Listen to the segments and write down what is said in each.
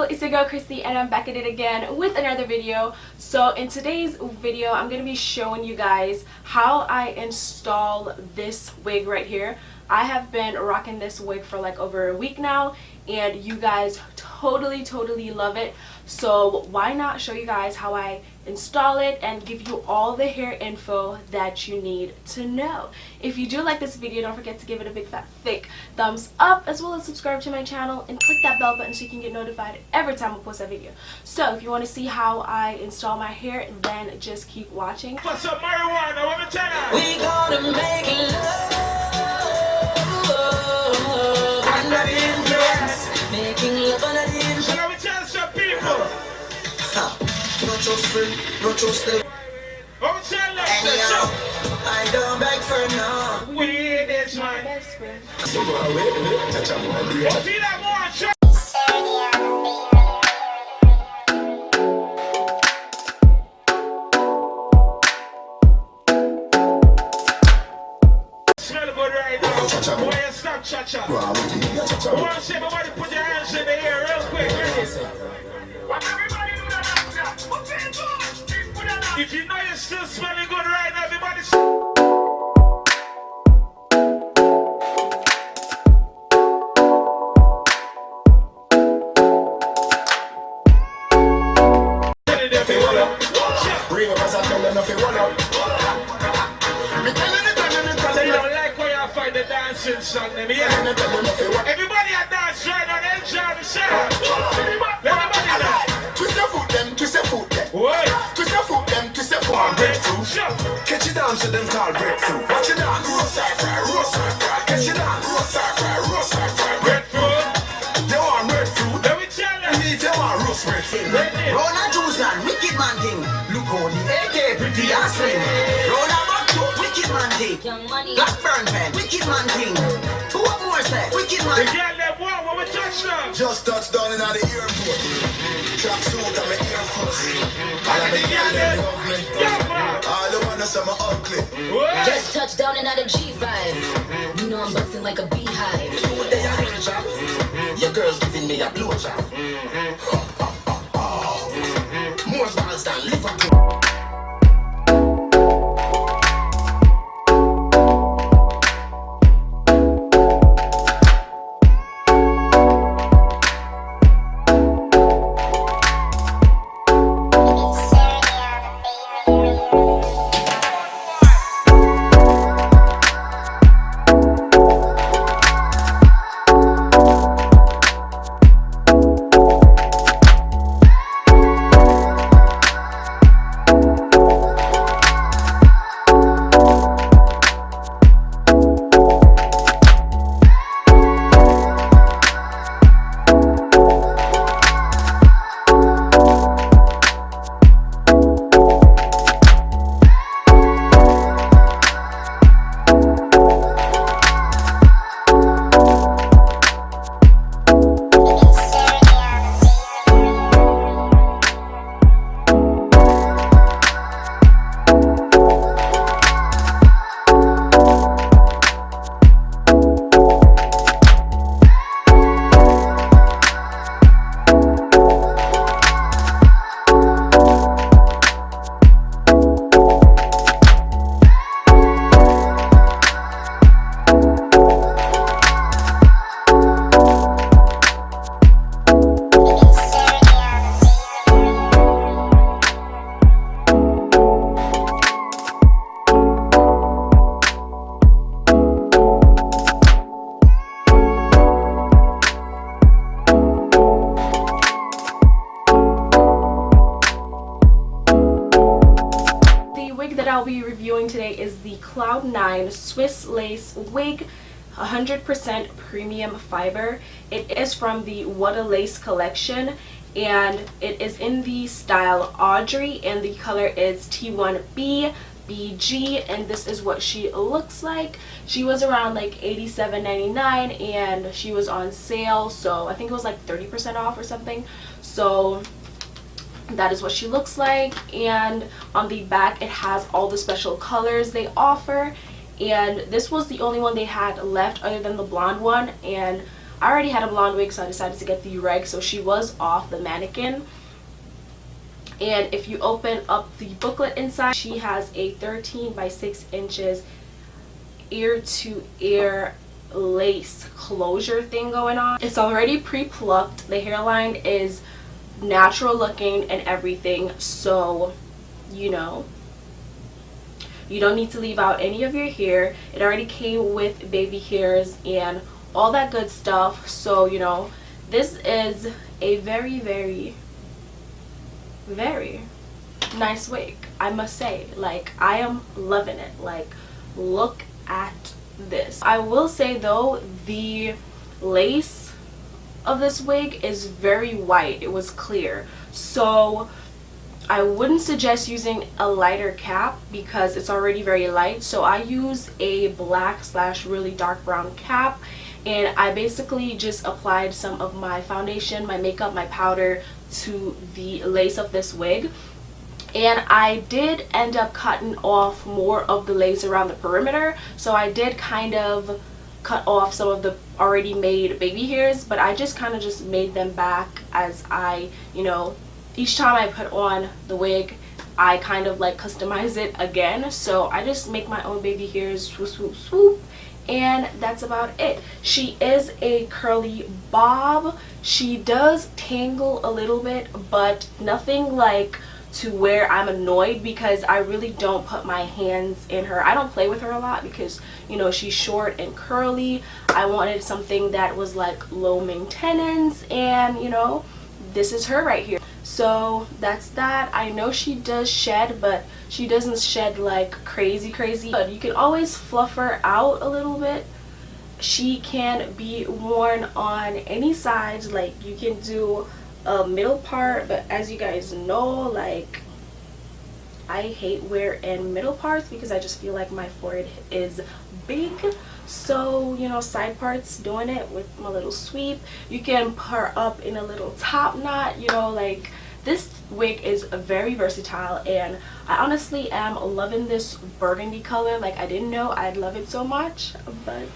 it's your girl Krissy and I'm back at it again with another video. So in today's video I'm going to be showing you guys how I install this wig right here. I have been rocking this wig for like over a week now and you guys totally love it. So why not show you guys how I install it and give you all the hair info that you need to know. If you do like this video, don't forget to give it a big fat thick thumbs up, as well as subscribe to my channel and click that bell button so you can get notified every time I post a video. So if you want to see how I install my hair, then just keep watching. For some marijuana, let me tell you. We gonna make love under the influence, making love under the influence. So let me tell some people. Not your spring, not your step. Oh, tell them, Anyhow, I don't beg for no. weed is my Best friend. Oh, see that more shit. Smell good right now. Boy, you stop cha-cha. I want to see everybody put your hands in the air real quick. Ready? If you know you're still smelling good right now, everybody. Bring up as I tell them nothing one up. They don't like how you find the dancing song, them, yeah? Everybody a dance right now, enjoy the sound. Everybody dance. Twist your foot them, twist your foot them. What? Twist your foot them, twist your foot them. Breakthrough. Sure. Catch it down to them called breakthrough. Watch it down, roast side fry, roast side fry. Catch it down, roast side fry, roast side fry. Breadfruit. You want breadfruit? Let me tell And you. if you want roast breadfruit. Ready? Rona Juiceland, wicked man thing. Look how the AK pretty and slim. Rona Baku, wicked man thing. Blackburn pen, wicked man thing. Who what more say? Wicked The man. girl that walk when we touch them. Just touched down in the airport. Track suit and my Air Force. All of the girls them love me. All the wanna say me ugly. What? Just touched down in out of G5. You know I'm busting like a beehive. You they a real job. Your girl's giving me a blow job. More balls than Liverpool. I'll be reviewing today is the Cloud 9 Swiss Lace Wig, 100% premium fiber. It is from the What a Lace collection and it is in the style Audry and the color is T1B BG, and this is what she looks like. She was around like $87.99 and she was on sale, so I think it was like 30% off or something. So that is what she looks like, and on the back it has all the special colors they offer, and this was the only one they had left other than the blonde one, and I already had a blonde wig, so I decided to get the reg, so she was off the mannequin. And if you open up the booklet inside, she has a 13 by 6 inches ear to ear lace closure thing going on. It's already pre-plucked. The hairline is natural looking and everything, so you know you don't need to leave out any of your hair. It already came with baby hairs and all that good stuff, so you know this is a very very very nice wig, I must say. Like, I am loving it. Like, look at this. I will say though, the lace of this wig is very white. It was clear, so I wouldn't suggest using a lighter cap because it's already very light. So I use a black / really dark brown cap, and I basically just applied some of my foundation, my makeup, my powder to the lace of this wig. And I did end up cutting off more of the lace around the perimeter, so I did kind of cut off some of the already made baby hairs, but I just kind of just made them back as I, you know, each time I put on the wig I kind of like customize it again. So I just make my own baby hairs, swoop swoop swoop, and that's about it. She is a curly bob. She does tangle a little bit, but nothing like to where I'm annoyed, because I really don't put my hands in her. I don't play with her a lot because, you know, she's short and curly. I wanted something that was like low maintenance, and you know, this is her right here. So that's that. I know she does shed, but she doesn't shed like crazy. But you can always fluff her out a little bit. She can be worn on any sides. Like, you can do a middle part, but as you guys know, like, I hate wearing middle parts because I just feel like my forehead is big. So, you know, side parts, doing it with my little sweep. You can put her up in a little top knot, you know, like, this wig is very versatile, and I honestly am loving this burgundy color. Like, I didn't know I'd love it so much, but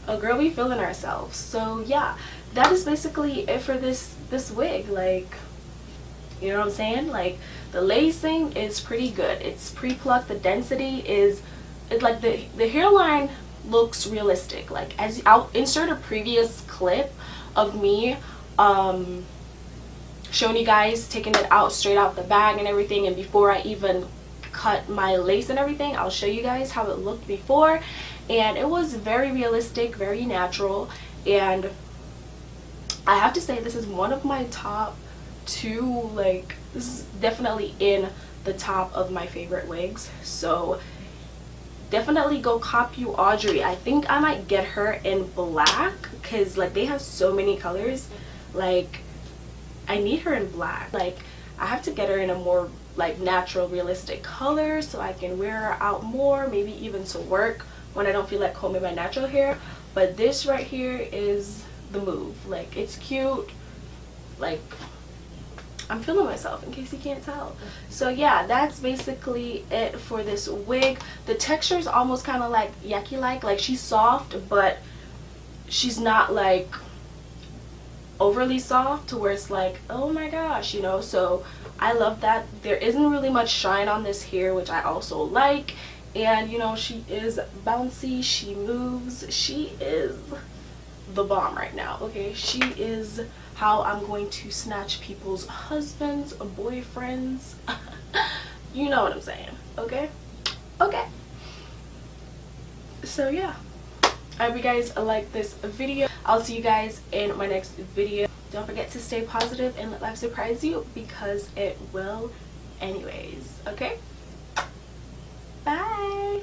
a girl be feeling ourselves. So yeah, that is basically it for this wig. Like, you know what I'm saying? Like, the lacing is pretty good. It's pre-plucked. The density is, it's like the hairline looks realistic. Like, as I'll insert a previous clip of me showing you guys taking it out straight out the bag and everything, and before I even cut my lace and everything, I'll show you guys how it looked before, and it was very realistic, very natural. And I have to say, this is one of my top 2, like, this is definitely in the top of my favorite wigs. So definitely go cop you Audry. I think I might get her in black because, like, they have so many colors. Like, I need her in black. Like, I have to get her in a more like natural, realistic color so I can wear her out more, maybe even to work when I don't feel like combing my natural hair. But this right here is the move. Like, it's cute. Like, I'm feeling myself, in case you can't tell. So yeah, that's basically it for this wig. The texture is almost kind of like yucky like she's soft, but she's not like overly soft to where it's like, oh my gosh, you know. So I love that. There isn't really much shine on this hair, which I also like. And you know, she is bouncy, she moves, she is the bomb right now. Okay, she is how I'm going to snatch people's husbands, boyfriends. You know what I'm saying. Okay, so yeah, I hope you guys like this video. I'll see you guys in my next video. Don't forget to stay positive and let life surprise you, because it will anyways. Okay, bye.